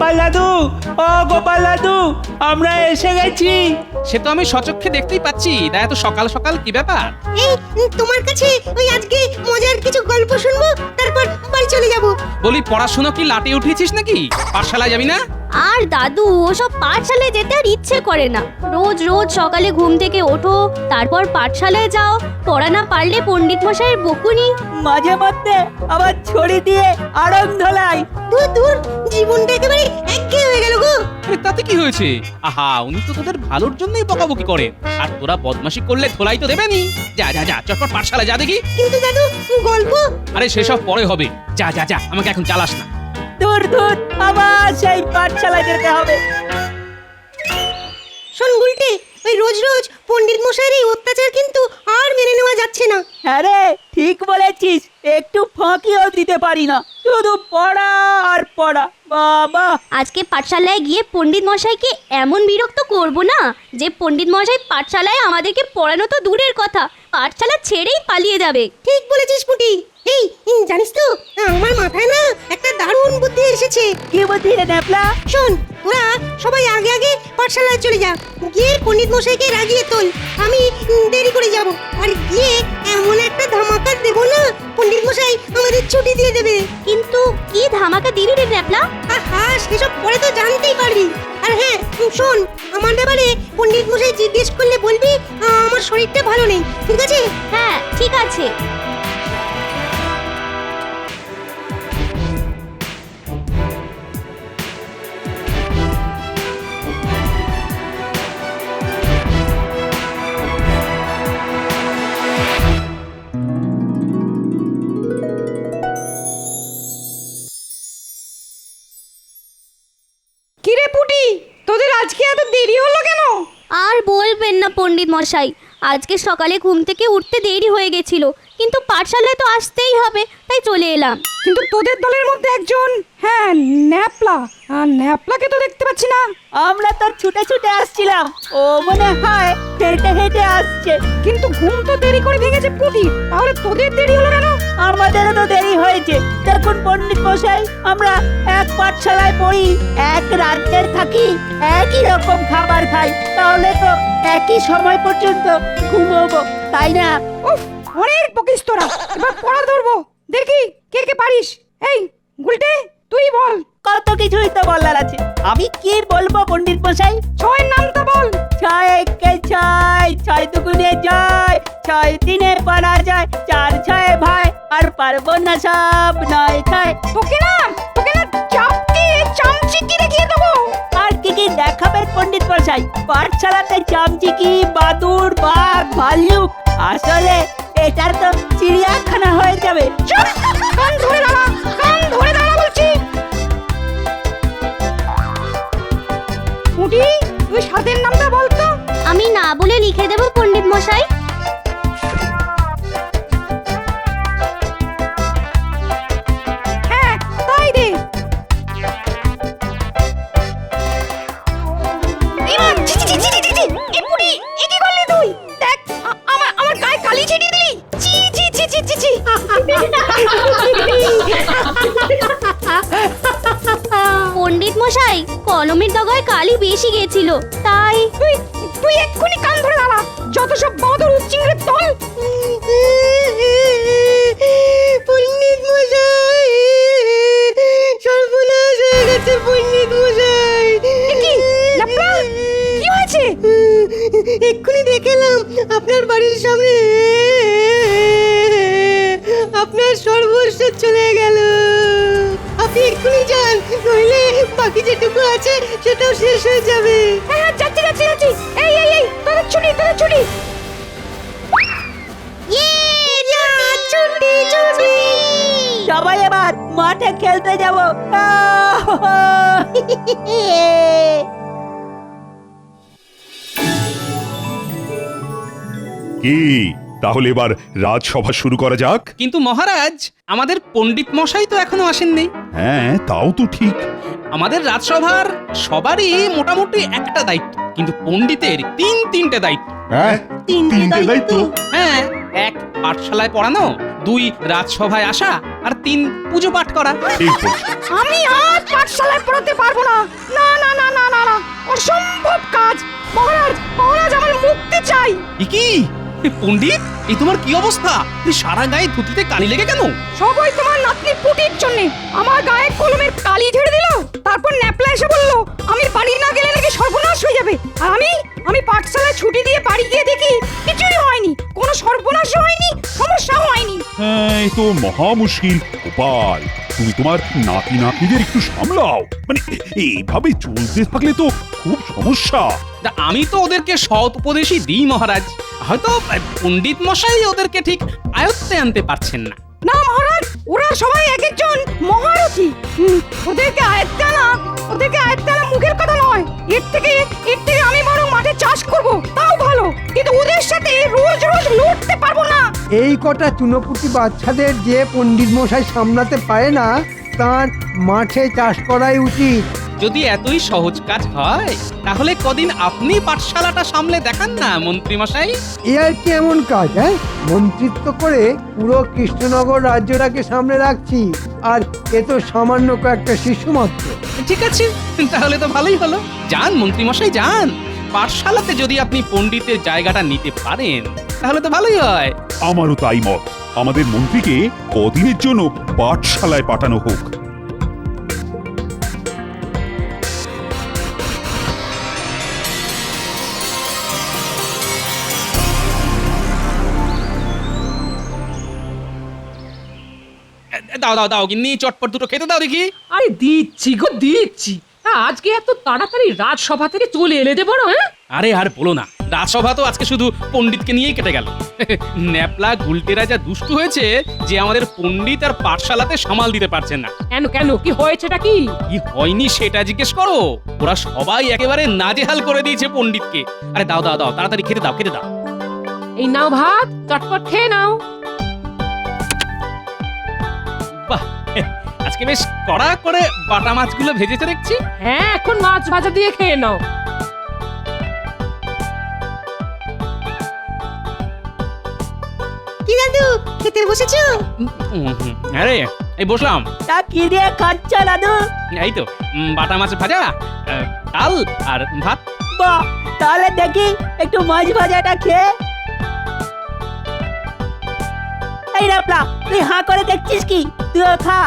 গোপাল দাদু, ও গোপাল দাদু, আমরা এসে গেছি। সে তো আমি সচক্ষে দেখতেই পাচ্ছি। তা এত সকাল সকাল কি ব্যাপার? এই তোমার কাছে ওই আজকে মজার কিছু গল্প শুনবো, তারপর বাড়ি চলে যাব। বলি পড়াশোনা কি লাটে উঠেছিস নাকি? পাঠশালায় যাবি না? আর দাদু, ওসব পাঠশালায় যেতে আর ইচ্ছে করে না। রোজ রোজ সকালে ঘুম থেকে ওঠো, তারপর পাঠশালায় যাও, পড়া না পারলে পণ্ডিত মশাইয়ের বকুনি। মাঝে মধ্যে আবার ছড়ি দিয়ে আড়ং ধলাই। দূর দূর, জীবনটা একেবারে একঘেয়ে হয়ে গেল গো। আরে তাতে কি হয়েছে? আহা, উনি তো তোদের ভালোর জন্যই বকাবকি করেন। আর তোরা বদমাশি করলে ধোলাই তো দেবেনি। যা যা যা, চটপট পাঠশালায় যা দেখি। কিন্তু দাদু, গল্প আরে সেসব পরে হবে। যা যা যা, আমাকে এখন চালাস না। দূর দূর, আবার সেই পাঠশালায় যেতে হবে। শোন গুলটে, ওই রোজ রোজ পণ্ডিত মশাইয়ের এই অত্যাচার কিন্তু আর মেনে নেওয়া যাচ্ছে না। হ্যাঁ রে, ঠিক বলেছিস। একটু ফাঁকিও দিতে পারি না, শুধু পড়া আর পড়া। বাবা, আজকে পাঠশালায় গিয়ে পণ্ডিত মশাইকে এমন বিরক্ত করব না যে পণ্ডিত মশাই পাঠশালায় আমাদেরকে পড়ানো তো দূরের কথা, পাঠশালা ছেড়েই পালিয়ে যাবে। ঠিক বলেছিস পুটি। এই জানিস তো, আমার মাথায় না একটা দারুণ বুদ্ধি এসেছে। কি বুদ্ধি রে ন্যাপলা? শোন, তোরা সবাই আগে আগে পাঠশালায় চলে যা, গিয়ে পণ্ডিত মশাইকে রাগিয়ে তোল। আমি দেরি করে যাব, আর গিয়ে এমন একটা ধামাকা দেবো না, পণ্ডিত মশাই আমাদের ছুটি দিয়ে দেবে। কিন্তু কি ধামাকা দিবি রে ন্যাপলা? আহা, সেসব পরে তো জানতেই পারবি। আর হ্যাঁ শোন, আমার ব্যাপারে পণ্ডিত মশাই জিজ্ঞেস করলে বলবি আমার শরীরটা ভালো নেই, ঠিক আছে? হ্যাঁ ঠিক আছে। কিরে পুটি, তোদের আজকে এত দেরি হলো কেন? আর বলবেন না পণ্ডিত মশাই, আজকে সকালে ঘুম থেকে উঠতে দেরি হয়ে গেছিল, কিন্তু পাঠশালায় তো আসতেই হবে, তাই চলে এলাম। কিন্তু তোদের দলের মধ্যে একজন, হ্যাঁ ন্যাপলা, আর ন্যাপলাকে তো দেখতে পাচ্ছি না। আমরা তো ছুটে ছুটে আসছিলাম, ও মনে হয় হেঁটে হেঁটে আসছে। কিন্তু ঘুম তো দেরি করে ভেঙেছে পুটি, তাহলে তোদের দেরি হলো কেন? আমাদেরও তো দেরি হয়েছে। দেখুন পণ্ডিত মশাই, আমরা এক পাঠশালায় পড়ি, এক রাজ্যের থাকি, একই রকম খাবার খাই, তাহলে তো একই সময় পর্যন্ত ঘুমোবো, তাই না? উফ, অনেক বকিস তোরা, এবার পড়া ধরবো, দেখি কে কে পারিস। এই গুলটে, তুই বল। কত কিছুই তো বলার আছে, আমি কি বলবো পণ্ডিত মশাই? ছয়ের নামটা বল। ছয় একে ছয়, ছয় দুগুণে জয়, ছয় দিনে পারা যায়, চার ছয় ভাই, আর পারবো না সব নয় ছয়। তোকে না চাপকে চামচিকি দেখিয়ে দেবো। আর কি কি দেখাবেন পণ্ডিত মশাই? পাঠশালাতে চামচিকি, বাদুর, বাঘ, ভাল্লুক, আসলে এটার তো চিড়িয়াখানা হয়ে যাবে। চুপ, কান ধরে দাঁড়া, কান ধরে দাঁড়া বলছি। পুটি, তুই সাদের নামটা বল তো। আমি না বলে লিখে দেব পণ্ডিত মশাই। হ্যাঁ তাই দে। এবার ছি ছি ছি ছি ছি, এ পুটি, এ কি করলি তুই? দেখ, আমার গায়ে কালি ছিটিয়ে দিলি। ছি ছি ছি ছি ছি ছি। পণ্ডিত মশাই, কলমের ডগায় কালি বেশি গেছিল, তাই। তুই এক্ষুনি কান ধরে দাঁড়া, যত সব বাদর উচ্চিংড়ের দল। পণ্ডিত মশাই, সর্বনাশ হয়ে গেছে পণ্ডিত মশাই। কি লাপলা, কি হয়েছে? এক্ষুনি দেখলাম আপনার বাড়ির সামনে আপনার সর্বস্ব চলে গেল। আপনি এক্ষুনি যান, নইলে বাকি যেটুকু আছে সেটাও শেষ হয়ে যাবে। হ্যাঁ যাচ্ছি যাচ্ছি যাচ্ছি। এই এই এই, তোদের ছুটি, তোদের ছুটি। ছুটি ছুটি। সবাই এবার মাঠে খেলতে যাব। কি তাহলে এবার রাজসভা শুরু করা যাক? কিন্তু মহারাজ, আমাদের পণ্ডিত মশাই তো এখনো আসেননি। হ্যাঁ তাও তো ঠিক। আমাদের রাজসভার সবারই মোটামুটি একটা দায়িত্ব, কিন্তু পণ্ডিতের তিনটে দায়িত্ব। হ্যাঁ, তিনটে দায়িত্ব। হ্যাঁ, এক পাঠশালায় পড়ানো, দুই রাজসভায় আসা, আর 3 পুজো পাঠ করা। ঠিক বলছো। আমি আর পাঠশালায় পড়াতে পারবো না। না না না না না না, অসম্ভব কাজ। মহারাজ, মহারাজ, আমার মুক্তি চাই। এ কি পণ্ডিত, এই তোমার কি অবস্থা? তুই সারা গায়ে ধুতিতে কালি লেগে কেন? সবাই তোমার নাতনি পুটির জন্য আমার গায়ে কলমের কালি ঝেড়ে দিল। তারপর ন্যাপলা এসে বলল আমি বাড়ি না গেলে নাকি সর্বনাশ হয়ে যাবে। আর আমি পাঠশালায় ছুটি দিয়ে বাড়ি গিয়ে দেখি কিছুই হয়নি, কোনো সর্বনাশও হয়নি, সমস্যাও হয়নি। হ্যাঁ, এই তো মহা মুশকিল। গোপাল, তুমি তোমার নাতি নাতনিদের একটু সামলাও। মানে এইভাবে চলতে থাকলে তো খুব সমস্যা। তা আমি তো ওদেরকে সৎ উপদেশই দিই মহারাজ, হয়তো পণ্ডিত মশাই ওদেরকে ঠিক আয়ত্তে আনতে পারছেন না। না মহারাজ, ওরা সবাই এক একজন মহারথী। ওদেরকে আয়ত্তে আনা মুখের কথা নয়। এর থেকে আমি বরং মাঠে চাষ করব, তাও ভালো। কিন্তু ওদের সাথে রোজ রোজ লড়তে পারবো না। এই কটা চুনোপুটি বাচ্চাদের যে পণ্ডিত মশাই সামলাতে পারে না, তার মাঠে চাষ করাই উচিত। যদি এতই সহজ কাজ হয় তাহলে কদিন আপনি পাঠশালাটা সামলে দেখান না মন্ত্রী মশাই। এ আর কি এমন কাজ, হ্যাঁ? মন্ত্রিত্ব করে পুরো কৃষ্ণনগর রাজ্যটাকে সামলে রাখছি, আর এ তো সামান্য কয়েকটা শিশু মাত্র। ঠিক আছে, তাহলে তো ভালোই হলো। যান মন্ত্রী মশাই যান, পাঠশালাতে যদি আপনি পণ্ডিতের জায়গাটা নিতে পারেন তাহলে তো ভালোই হয়। আমারও তাই মত। আমাদের মন্ত্রীকে কদিনের জন্য পাঠশালায় পাঠানো হোক। দাও দাও দাও গিন্নি, চটপট দুটো খেতে দাও দেখি। আরে দিচ্ছি গো দিচ্ছি। তা আজকে এত তাড়াতাড়ি রাজসভা থেকে চলে এলে যে বড়, হ্যাঁ? আরে আর বলো না, রাজসভা তো আজকে শুধু পণ্ডিতকে নিয়েই কেটে গেল। ন্যাপলা গুলটেরা যা দুষ্টু হয়েছে যে আমাদের পণ্ডিত আর পাঠশালাতে সামাল দিতে পারছেন না। কেন কেন, কি হয়েছেটা কি? কি হয়নি সেটা জিজ্ঞেস করো। ওরা সবাই একেবারে নাজেহাল করে দিয়েছে পণ্ডিতকে। আরে দাও দাও দাও, তাড়াতাড়ি খেতে দাও, খেতে দাও। এই নাও ভাত, চটপট খেয়ে নাও। বাহ, আজকে বেশ কড়া করে বাটা মাছগুলো ভেজেছে দেখছি। হ্যাঁ, এখন মাছ ভাজা দিয়ে খেয়ে নাও। কি দাদু, খেতে বসেছো? আরে এই বসলাম। তা কি দিয়ে খাচ্ছ দাদু? এই তো বাটা মাছ ভাজা, ডাল আর ভাত। বাহ, তাহলে দেখি একটু মাছ ভাজাটা খেয়ে। এই রাপলা, তুই হাঁ করে দেখছিস কি? তুইও খা।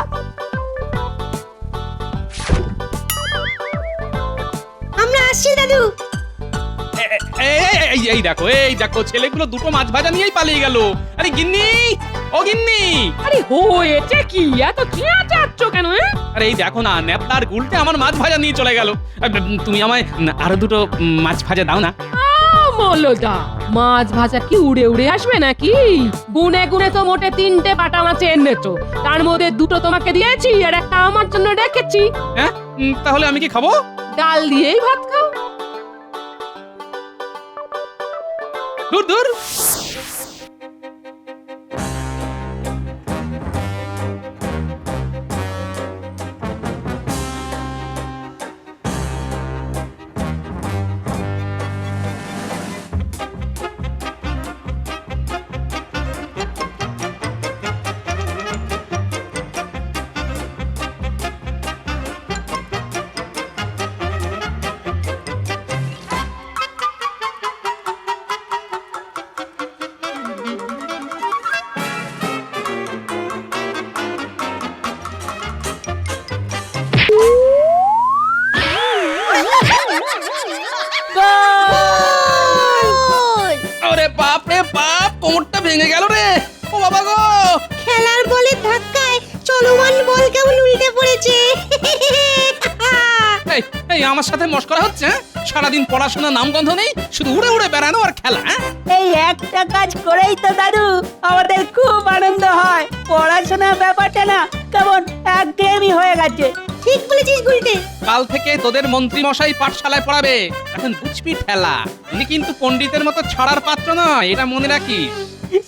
আমরা আসছি দাদু। এই দেখো, এই দেখো, ছেলেগুলো দুটো মাছ ভাজা নিয়েই পালিয়ে গেল। আরে গিন্নি, ও গিন্নি। আরে হয়েছে কি, এত চেঁচাচ্ছ কেন? আরে এই দেখো না, ন্যাপলার গুলটে আমার মাছ ভাজা নিয়ে চলে গেল। তুমি আমায় আরো দুটো মাছ ভাজা দাও না। মলদা, মাছ ভাজা কি উড়ে উড়ে আসবে নাকি? গুনে গুনে তো মোটে 3টে বাটা মাছ এনেছো, তার মধ্যে 2টো তোমাকে দিয়েছি আর একটা আমার জন্য রেখেছি। হ্যাঁ, তাহলে আমি কি খাবো? ডাল দিয়েই ভাত খাও। দূর দূর। আরে বাপ রে বাপ, কোমরটা ভেঙে গেল রে। ও বাবা গো। খেলার বলের ধাক্কায় চলমান বল কেমন উল্টে পড়েছে। এই এই আমার সাথে মশকরা হচ্ছে? সারাদিন পড়াশোনা নামগন্ধ নেই, শুধু উড়ে উড়ে বেড়ানো আর খেলা। এই একটা কাজ করেই তো দাদু আমাদের খুব আনন্দ হয়। পড়াশোনার ব্যাপারটা না কেমন একঘেয়েমি হয়ে গেছে। ঠিক বলেছিস গুলটে। কাল থেকে তোদের মন্ত্রী মশাই পাঠশালায় পড়াবে, এখন বুঝবি ঠেলা। উনি কিন্তু পণ্ডিতের মতো ছড়ার পাত্র নয়, এটা মনে রাখিস।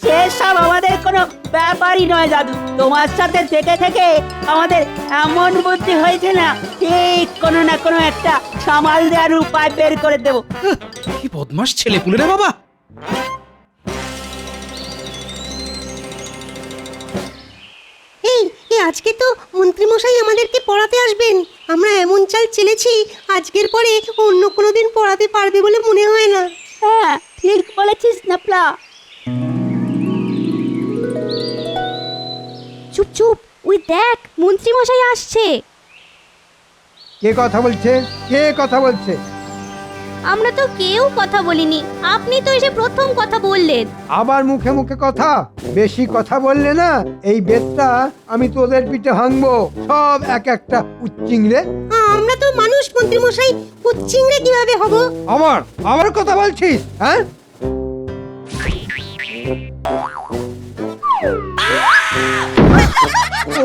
সেসব আমাদের কোনো ব্যাপারই নয় দাদু। তোমার সাথে থেকে থেকে আমাদের এমন বুদ্ধি হয়েছে না, ঠিক কোনো না কোনো একটা সামাল দেওয়ার উপায় বের করে দেবো। কি বদমাস ছেলে পুলে রে বাবা। এই আজকে তো মন্ত্রীমশাই আমাদেরকে পড়াতে আসবেন। আমরা এমন চাল চেলেছি আজকের পরে অন্য কোনো দিন পড়াতে পারবে বলে মনে হয় না। হ্যাঁ ঠিক বলেছিস ন্যাপলা। চুপ চুপ, ওই দেখ মন্ত্রী মশাই আসছে। কে কথা বলছে? কে কথা বলছে? আমরা তো কেউ কথা বলিনি, আপনি তো এসে প্রথম কথা বললেন। আবার মুখে মুখে কথা, বেশি কথা বললে না এই বেতটা আমি তোদের পিঠে ভাঙবো সব এক একটা উচ্চিংড়ে। আমরা তো মানুষ মন্ত্রীমশাই, কুচ্চিংড়ে কিভাবে হব? আবার কথা বলছিস? হ্যাঁ,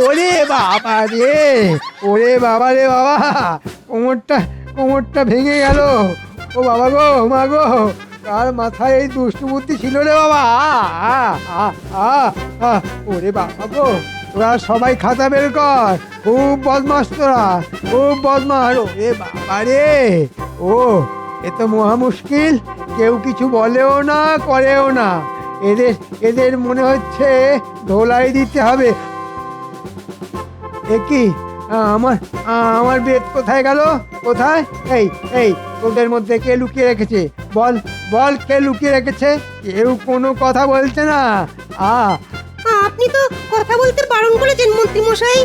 ওরে বাবা রে, ওরে বাবা রে বাবা, কোমরটা ভেঙে গেল। ও বাবা গো, মা গো, কার মাথায় এই দুষ্টু বুদ্ধি ছিল রে বাবা? ওরে বাবা গো, তোরা সবাই খাতা বের কর। খুব বদমাস তোরা, খুব বদমাস। ওরে বাবা রে, ও এ তো মহা মুশকিল। কেউ কিছু বলেও না, করেও না। এদের মনে হচ্ছে ধোলাই দিতে হবে। এ কি, আমার বেদ কোথায় গেল? কোথায়? এই তোদের মধ্যে কে লুকিয়ে রেখেছে? বল কে লুকিয়ে রেখেছে? কেউ কোনো কথা বলছে না। আপনি তো কথা বলতে বারণ করেছেন মন্ত্রীমশাই।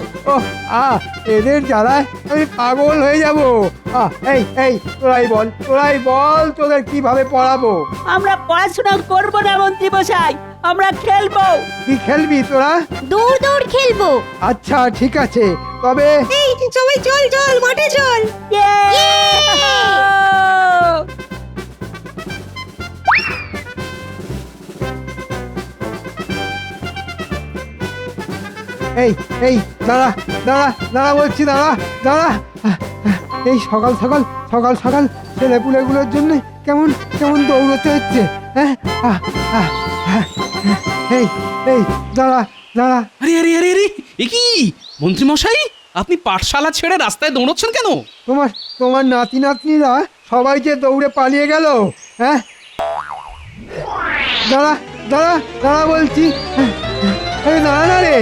এদের জ্বালায় আমি পাগল হয়ে যাব। এই তোরাই বল তোদের কিভাবে পড়াবো? আমরা পড়াশোনা করবো না মন্ত্রী মশাই, আমরা খেলবো। কি খেলবি তোরা? দৌড় দৌড় খেলবো। আচ্ছা ঠিক আছে, তবে এই সবাই চল মাঠে চল। এই দাঁড়া বলছি, দাঁড়া। এই সকাল সকাল ছেলেপুলেগুলোর জন্য কেমন দৌড়তে হচ্ছে। হ্যাঁ, এই দাঁড়া। আরে আরে আরে আরে, এ কি মন্ত্রী মশাই, আপনি পাঠশালা ছেড়ে রাস্তায় দৌড়চ্ছেন কেন? তোমার নাতি নাতনিরা সবাই যে দৌড়ে পালিয়ে গেল। হ্যাঁ, দাঁড়া বলছি। আরে দাঁড়া না রে।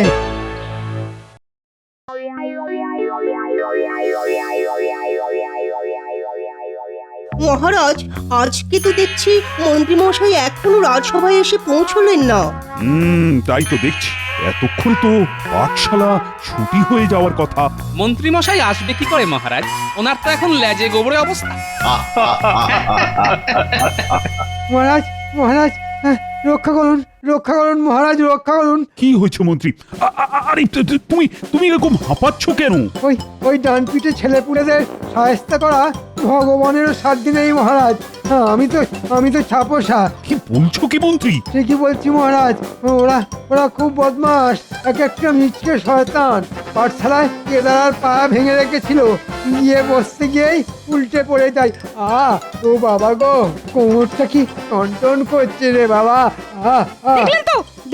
মহারাজ, আজকে তো দেখছি মন্ত্রীমশাই এখনো রাজসভায় এসে পৌঁছলেন না। তাই তো দেখছি, এতক্ষণ তো পাঠশালা ছুটি হয়ে যাওয়ার কথা। মন্ত্রী মশাই আসবে কি করে মহারাজ? ওনার তো এখন লেজে গোবরে অবস্থা। মহারাজ, রক্ষা করুন মহারাজ, রক্ষা করুন। কি হয়েছে মন্ত্রী? আরে তুমি এরকম হাঁপাচ্ছ কেন? ওই ডান পিঠে ছেলেপুলেদের সায়স্তা করা ভগবানেরও সাধ্য নেই মহারাজ। আমি তো ছাপোষা। কি বলছো কি মন্ত্রী? ঠিকই বলছি মহারাজ। ওরা খুব বদমাস, এক একটা মিচকে শয়তান। পাঠশালায় কেদারার পা ভেঙে রেখেছিল, গিয়ে বসতে গিয়েই উল্টে পড়ে যায়। ও বাবা গো, কোমরটা কি টনটন করছে রে বাবা।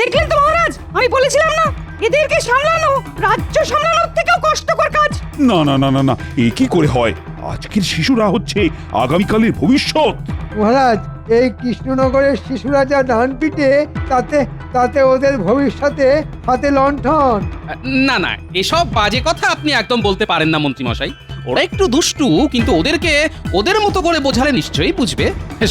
দেখলেন তো মহারাজ, আমি বলেছিলাম না, এদেরকে সামলানো রাজ্য সামলানোর থেকেও কষ্টকর কাজ। না, এ কি করে হয়? আজকের শিশুরা হচ্ছে আগামীকালের ভবিষ্যৎ। মহারাজ, এই কৃষ্ণনগরের শিশুরা যা ডান পিটে, তাতে ওদের ভবিষ্যতে হাতে লণ্ঠন। না, এসব বাজে কথা আপনি একদম বলতে পারেন না মন্ত্রী মশাই। ওরা একটু দুষ্টু, কিন্তু ওদেরকে ওদের মতো করে বোঝালে নিশ্চয়ই বুঝবে।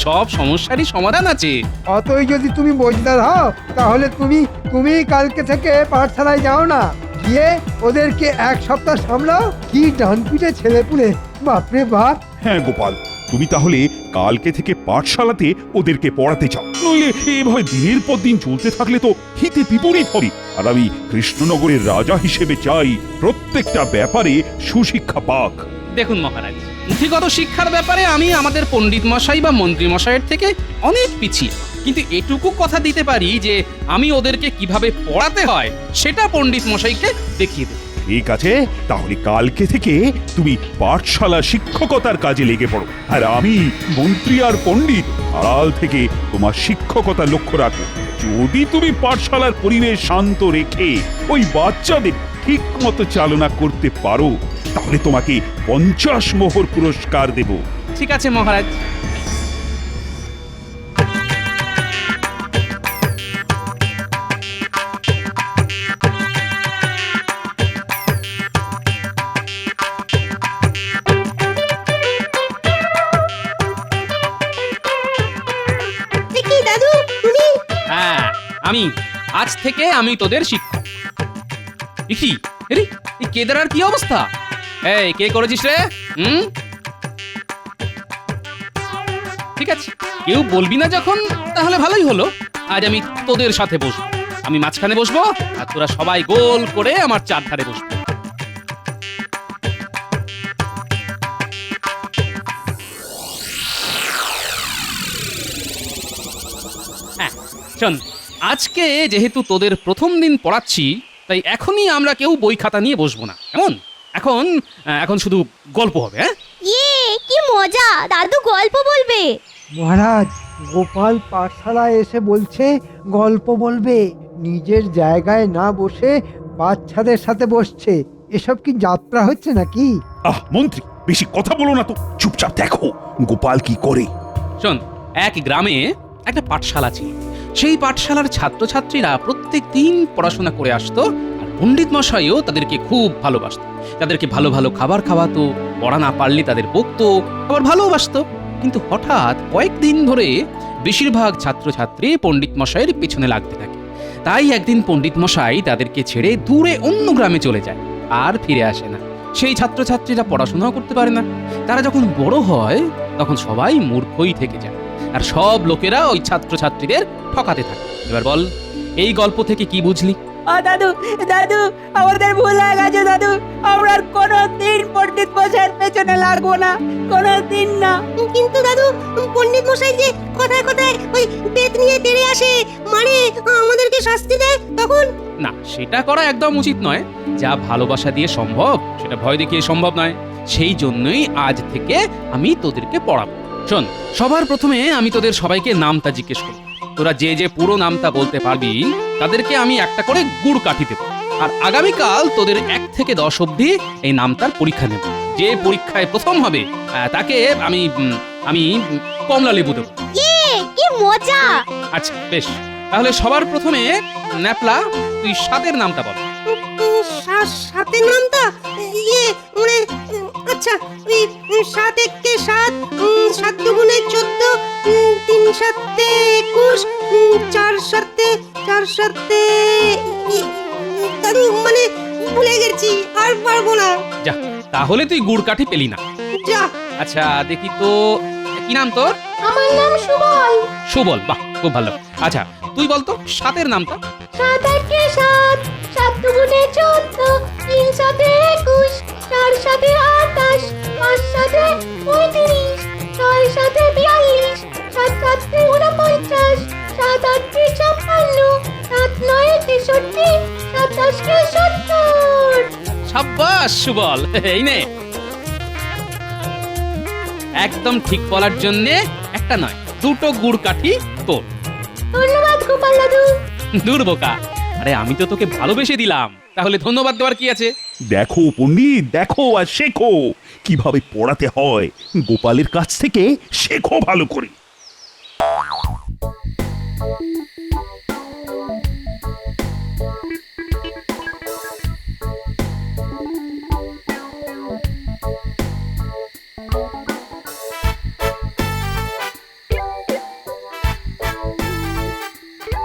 সব সমস্যারই সমাধান আছে। অতই যদি তুমি বোঝদার হও, তাহলে তুমি কালকে থেকে পাঠশালায় যাও না, গিয়ে ওদেরকে এক সপ্তাহ সামলাও। কি ডান পিটে ছেলেপুলে, বাপরে বাপ। হ্যাঁ গোপাল, তুমি তাহলে কালকে থেকে পাঠশালাতে ওদেরকে পড়াতে চাও, নইলে এভাবে দিনের পর দিন চলতে থাকলে তো হিতে বিপরীত হবে। আর আমি কৃষ্ণনগরের রাজা হিসেবে চাই প্রত্যেকটা ব্যাপারে সুশিক্ষা পাক। দেখুন মহারাজ, পুঁথিগত শিক্ষার ব্যাপারে আমি আমাদের পণ্ডিত মশাই বা মন্ত্রী মশাইয়ের থেকে অনেক পিছিয়ে, কিন্তু এটুকু কথা দিতে পারি যে আমি ওদেরকে কিভাবে পড়াতে হয় সেটা পণ্ডিত মশাইকে দেখিয়ে দেব। ঠিক আছে, তাহলে কালকে থেকে তুমি পাঠশালা শিক্ষকতার কাজে লেগে পড়ো, আর আমি মন্ত্রী আর পণ্ডিত আড়াল থেকে তোমার শিক্ষকতা লক্ষ্য রাখো। যদি তুমি পাঠশালার পরিবেশ শান্ত রেখে ওই বাচ্চাদের ঠিক মতো চালনা করতে পারো, তাহলে তোমাকে 50 মোহর পুরস্কার দেব। ঠিক আছে মহারাজ। আমি আজ থেকে আমি তোদের শিক্ষক। কি এই কেদারার কি অবস্থা? এই কে করেছিস রে? ঠিক আছে, কেউ বলবি না যখন, তাহলে ভালোই হলো। আজ আমি তোদের সাথে বসবো, আমি মাঝখানে বসবো আর তোরা সবাই গোল করে আমার চারধারে বসবো। হ্যাঁ শোন, আজকে যেহেতু তোদের প্রথম দিন পড়াচ্ছি, তাই এখনই আমরা কেউ বই খাতা নিয়ে বসবো না, কেমন? এখন শুধু গল্প হবে। হ্যাঁ, কি মজা, দাদু গল্প বলবে। মহারাজ, গোপাল পাঠশালায় এসে বলছে গল্প বলবে, নিজের জায়গায় না বসে বাচ্চাদের সাথে বসছে। এসব কি যাত্রা হচ্ছে নাকি? মন্ত্রী, বেশি কথা বলো না তো, চুপচাপ দেখো গোপাল কি করে। শোন, এক গ্রামে একটা পাঠশালা ছিল। সেই পাঠশালার ছাত্রছাত্রীরা প্রত্যেক দিন পড়াশোনা করে আসতো, আর পণ্ডিত মশাইও তাদেরকে খুব ভালোবাসতো। তাদেরকে ভালো ভালো খাবার খাওয়াতো, পড়া না পারলে তাদের বকতো, আবার ভালোবাসতো। কিন্তু হঠাৎ কয়েকদিন ধরে বেশিরভাগ ছাত্রছাত্রী পণ্ডিত মশাইয়ের পেছনে লাগতে থাকে। তাই একদিন পণ্ডিত মশাই তাদেরকে ছেড়ে দূরে অন্য গ্রামে চলে যায়, আর ফিরে আসে না। সেই ছাত্রছাত্রীরা পড়াশোনাও করতে পারে না। তারা যখন বড় হয় তখন সবাই মূর্খই থেকে যায়, আর সব লোকেরা ওই ছাত্রছাত্রীদের ঠকাতে থাকে। এবার বল, এই গল্প থেকে কি বুঝলি? দাদু দাদু, আমাদের ভুল হয়ে গেছে দাদু। আমরা আর কোনোদিন পণ্ডিত মশাইয়ের পেছনে লাগবো না, কোনোদিন না। কিন্তু দাদু, পণ্ডিত মশাই যে কথায় কথায় ওই বেত নিয়ে তেড়ে আসে, মানে আমাদেরকে শাস্তি দেয়, তখন? না, সেটা করা একদম উচিত নয়। যা ভালোবাসা দিয়ে সম্ভব সেটা ভয় দেখিয়ে সম্ভব নয়। সেই জন্যই আজ থেকে আমি তোদেরকে পড়াবো। শোন, সবার প্রথমে আমি তোদের সবাইকে নামটা জিজ্ঞেস করব। তোরা যে যে পুরো নামটা বলতে পারবি তাদেরকে আমি একটা করে গুড় কাঠি দেবো, আর আগামীকাল তোদের 1 থেকে 10 অবধি এই নামটার পরীক্ষা নেব। যে পরীক্ষায় প্রথম হবে তাকে আমি আমি কমলা লেবু দেবো। কি মজা। আচ্ছা বেশ, তাহলে সবার প্রথমে ন্যাপলা, তুই 7-এর নামটা বল। সাতের নামটা মানে আচ্ছা, ওই 7 একে 7, 7 দুগুণে 14, 3 7 21, 4 7 দাদু, মানে ভুলে গেছি, আর পারবো না। যা, তাহলে তুই গুড় কাঠি পেলি না। যা। আচ্ছা দেখি তো, কি নাম তোর? আমার নাম সুবল। সুবল, বাহ, খুব ভালো। আচ্ছা তুই বল তো 7-এর নামটা। 7 একে 7, 7 দুগুণে 14, 3 7 21, 4 7 28, 5 7 35, 6 7 42, 7 7 49, 7 8 56, 7 9 63, 7 10 70। সাব্বাস সুবল, এই নে। একদম ঠিক বলার জন্য একটা নয়, 2টো গুড় কাঠি তোর। ধন্যবাদ গোপাল দাদু। দূর বোকা, আরে আমি তো তোকে ভালোবেসে দিলাম, তাহলে ধন্যবাদ দেওয়ার কি আছে? দেখো পণ্ডিত, দেখো আর শেখো কিভাবে পড়াতে হয়। গোপালের কাছ থেকে শেখো ভালো করে।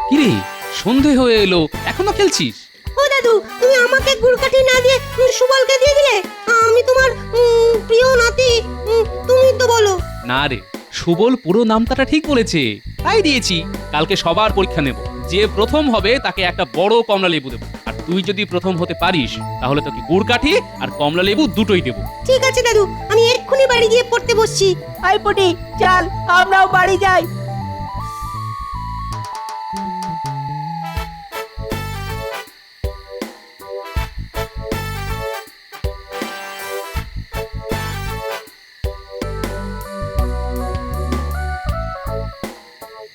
কিরে, সন্ধে হয়ে এলো, এখনো খেলছিস? ও দাদু, তুমি আমাকে গুড়কাঠি না দিয়ে সুবলকে দিয়ে দিলে। আমি তোমার প্রিয় নাতি, তুমি তো বলো। না রে, সুবল পুরো নামটা ঠিক বলেছে, তাই দিয়েছি। কালকে সবার পরীক্ষা নেব, যে প্রথম হবে তাকে একটা বড় কমলা লেবু দেবো, আর তুই যদি প্রথম হতে পারিস তাহলে তোকে গুড় কাঠি আর কমলা লেবু দুটোই দেবো। ঠিক আছে দাদু, আমি এক্ষুনি বাড়ি গিয়ে পড়তে বসছি। আই পুটি, চল আমরাও বাড়ি যাই।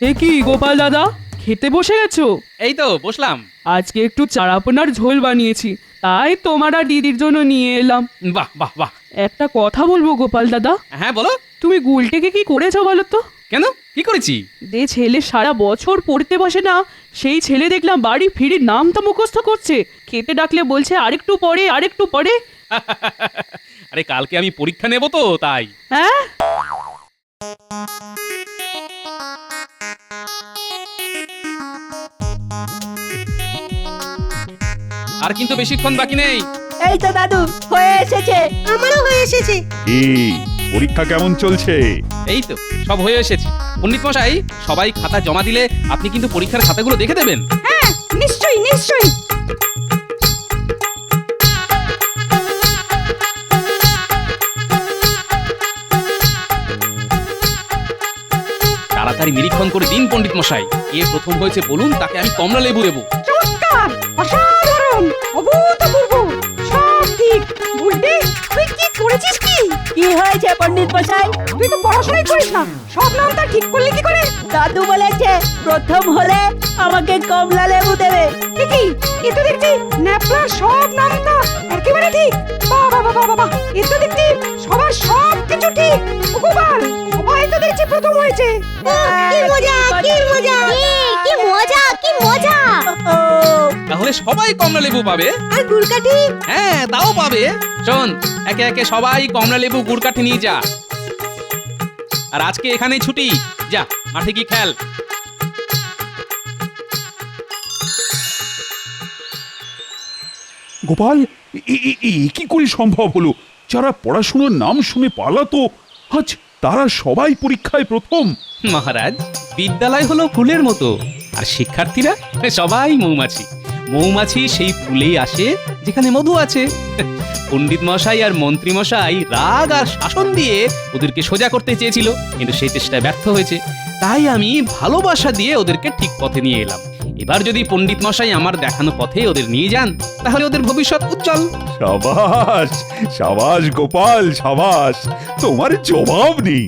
এ কি গোপাল দাদা, খেতে বসে গেছো? এই তো বসলাম। আজকে একটু চারাপোনার ঝোল বানিয়েছি, তাই তোমার আর দিদির জন্য নিয়ে এলাম। বাহ বাহ বাহ। একটা কথা বলবো গোপাল দাদা? হ্যাঁ বলো। তুমি গুলটেকে কি করেছো বলো তো? কেন, কি করেছি? যে ছেলে সারা বছর পড়তে বসে না, সেই ছেলে দেখলাম বাড়ি ফিরে নামটা মুখস্থ করছে। খেতে ডাকলে বলছে আরেকটু পরে, আরেকটু পরে। আরে কালকে আমি পরীক্ষা নেব তো, তাই। হ্যাঁ, আর কিন্তু বেশিক্ষণ বাকি নেই। এই তো দাদু হয়ে এসেছে। আমারও হয়ে এসেছে। এই পরীক্ষা কেমন চলছে? এই তো সব হয়ে এসেছে। পণ্ডিত মশাই, সবাই খাতা জমা দিলে আপনি কিন্তু পরীক্ষার খাতাগুলো দেখে দেবেন। হ্যাঁ, নিশ্চয়ই নিশ্চয়ই। তাড়াতাড়ি নিরীক্ষণ করে দিন পণ্ডিত মশাই। কে প্রথম হয়েছে বলুন, তাকে আমি কমলা লেবু দেবো। চমৎকার, অসাধারণ, অভূতপূর্ব, সব ঠিক। বুঝলি তুই কি করেছিস? কি হয়েছে পণ্ডিত মশাই? তুই তো পড়াশোনাই করিস না, সব নামটা ঠিক করলি কি করে? দাদু বলেছে প্রথম হলে আমাকে কমলা লেবু দেবে। দেখি, এ তো দেখছি ন্যাপলার সব নামটা একেবারে ঠিক। বাবা বাবা বাবা, এ তো দেখছি সবার সব কিছু ঠিক। গোপাল, সবাই তো দেখছি প্রথম হয়েছে। কি মজা, কি মজা! কি মজা, কি মজা! ও তাহলে সবাই কমলা লেবু পাবে। আর গুড়কাঠি? হ্যাঁ, তাও পাবে। শোন, একে একে সবাই কমলা লেবু গুড় কাঠি নিয়ে যা। আর আজকে এখানেই ছুটি। যা, মাঠে কি খেল। গোপাল, কি করে সম্ভব হলো? যারা পড়াশুনোর নাম শুনে পালাতো, আজ তারা সবাই পরীক্ষায় প্রথম। মহারাজ, বিদ্যালয় হলো ফুলের মতো, আর শিক্ষার্থীরা সবাই মৌমাছি। মৌমাছি সেই ফুলেই আসে যেখানে মধু আছে। পণ্ডিত মশাই আর মন্ত্রী মশাই রাগ আর শাসন দিয়ে ওদেরকে সোজা করতে চেয়েছিল, কিন্তু সেই চেষ্টায় ব্যর্থ হয়েছে। তাই আমি ভালোবাসা দিয়ে ওদেরকে ঠিক পথে নিয়ে এলাম। এবার যদি পণ্ডিত মশাই আমার দেখানো পথে ওদের নিয়ে যান, তাহলে ওদের ভবিষ্যৎ উজ্জ্বল। সাবাস সাবাস গোপাল, সাবাস, তোমার জবাব নেই।